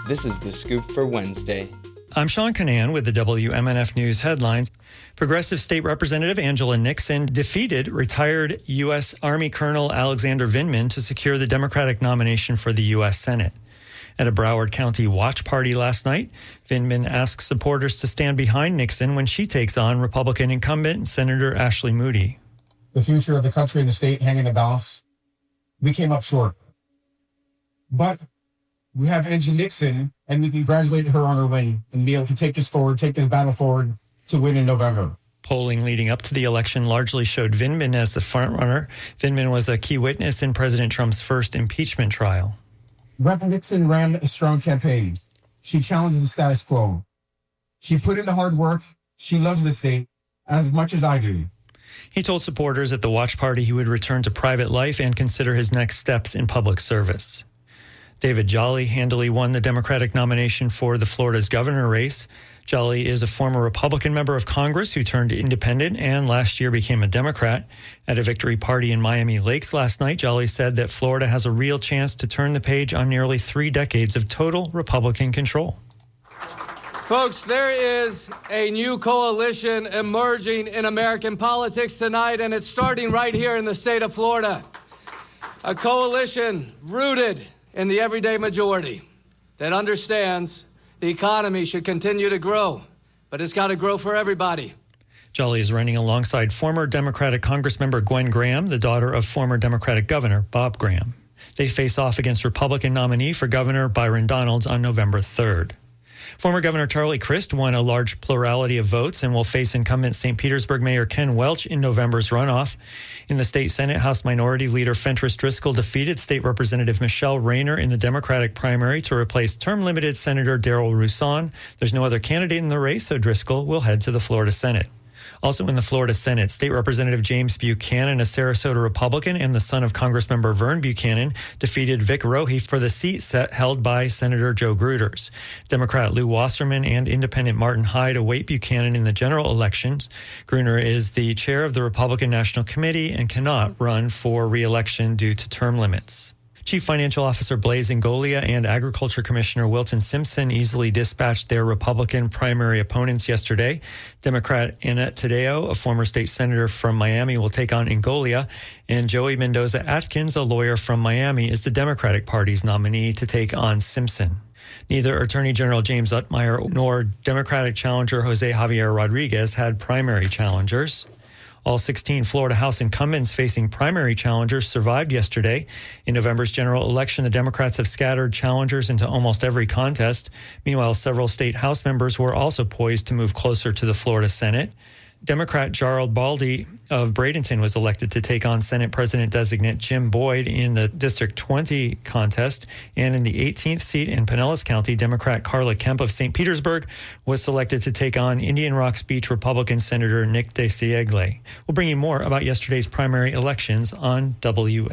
This is The Scoop for Wednesday. I'm Sean Canan with the WMNF News headlines. Progressive State Representative Angela Nixon defeated retired U.S. Army Colonel Alexander Vindman to secure the Democratic nomination for the U.S. Senate. At a Broward County watch party last night, Vindman asked supporters to stand behind Nixon when she takes on Republican incumbent Senator Ashley Moody. The future of the country and the state hang in the balance. We came up short. But we have Angie Nixon, and we congratulate her on her win and be able to take this battle forward to win in November. Polling leading up to the election largely showed Vindman as the frontrunner. Vindman was a key witness in President Trump's first impeachment trial. Rep. Nixon ran a strong campaign. She challenged the status quo. She put in the hard work. She loves the state as much as I do. He told supporters at the watch party he would return to private life and consider his next steps in public service. David Jolly handily won the Democratic nomination for the Florida's governor race. Jolly is a former Republican member of Congress who turned independent and last year became a Democrat. At a victory party in Miami Lakes last night, Jolly said that Florida has a real chance to turn the page on nearly 3 decades of total Republican control. Folks, there is a new coalition emerging in American politics tonight, and it's starting right here in the state of Florida. A coalition rooted in the everyday majority that understands the economy should continue to grow, but it's got to grow for everybody. Jolly is running alongside former Democratic Congressmember Gwen Graham, the daughter of former Democratic Governor Bob Graham. They face off against Republican nominee for Governor Byron Donalds on November 3rd. Former Governor Charlie Crist won a large plurality of votes and will face incumbent St. Petersburg Mayor Ken Welch in November's runoff. In the state Senate, House Minority Leader Fentress Driscoll defeated State Representative Michelle Rayner in the Democratic primary to replace term-limited Senator Darrell Roussan. There's no other candidate in the race, so Driscoll will head to the Florida Senate. Also in the Florida Senate, State Representative James Buchanan, a Sarasota Republican and the son of Congressmember Vern Buchanan, defeated Vic Rohe for the seat held by Senator Joe Gruters. Democrat Lou Wasserman and Independent Martin Hyde await Buchanan in the general elections. Gruner is the chair of the Republican National Committee and cannot run for re-election due to term limits. Chief Financial Officer Blaise Ngolia and Agriculture Commissioner Wilton Simpson easily dispatched their Republican primary opponents yesterday. Democrat Annette Taddeo, a former state senator from Miami, will take on Ngolia, and Joey Mendoza-Atkins, a lawyer from Miami, is the Democratic Party's nominee to take on Simpson. Neither Attorney General James Utmeyer nor Democratic challenger Jose Javier Rodriguez had primary challengers. All 16 Florida House incumbents facing primary challengers survived yesterday. In November's general election, the Democrats have scattered challengers into almost every contest. Meanwhile, several state House members were also poised to move closer to the Florida Senate. Democrat Gerald Baldy of Bradenton was elected to take on Senate President-designate Jim Boyd in the District 20 contest. And in the 18th seat in Pinellas County, Democrat Carla Kemp of St. Petersburg was selected to take on Indian Rocks Beach Republican Senator Nick DeCiegle. We'll bring you more about yesterday's primary elections on WMNF.org.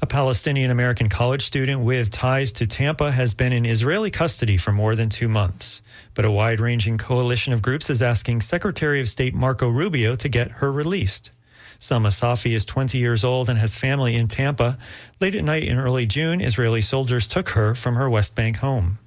A Palestinian-American college student with ties to Tampa has been in Israeli custody for more than 2 months. But a wide-ranging coalition of groups is asking Secretary of State Marco Rubio to get her released. Sama Safi is 20 years old and has family in Tampa. Late at night in early June, Israeli soldiers took her from her West Bank home.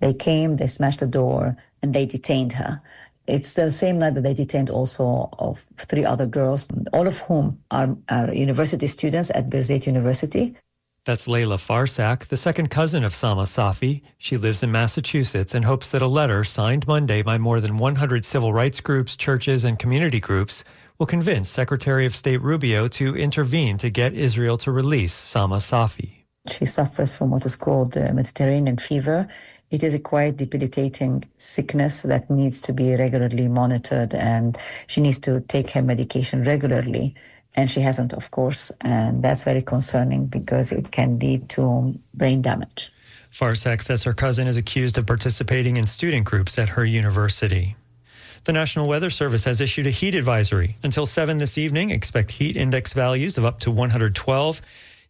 They came, they smashed the door, and they detained her. It's the same night that they detained also of 3 other girls, all of whom are university students at Birzeit University. That's Layla Farsak, the second cousin of Sama Safi. She lives in Massachusetts and hopes that a letter signed Monday by more than 100 civil rights groups, churches, and community groups will convince Secretary of State Rubio to intervene to get Israel to release Sama Safi. She suffers from what is called Mediterranean fever. It is a quite debilitating sickness that needs to be regularly monitored, and she needs to take her medication regularly. And she hasn't, of course, and that's very concerning because it can lead to brain damage. Farsak says her cousin is accused of participating in student groups at her university. The National Weather Service has issued a heat advisory. Until 7 this evening, expect heat index values of up to 112.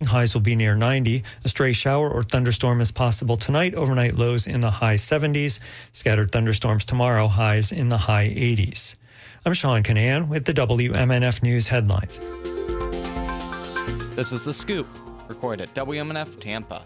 Highs will be near 90. A stray shower or thunderstorm is possible tonight. Overnight lows in the high 70s. Scattered thunderstorms tomorrow. Highs in the high 80s. I'm Sean Canan with the WMNF News headlines. This is The Scoop, recorded at WMNF Tampa.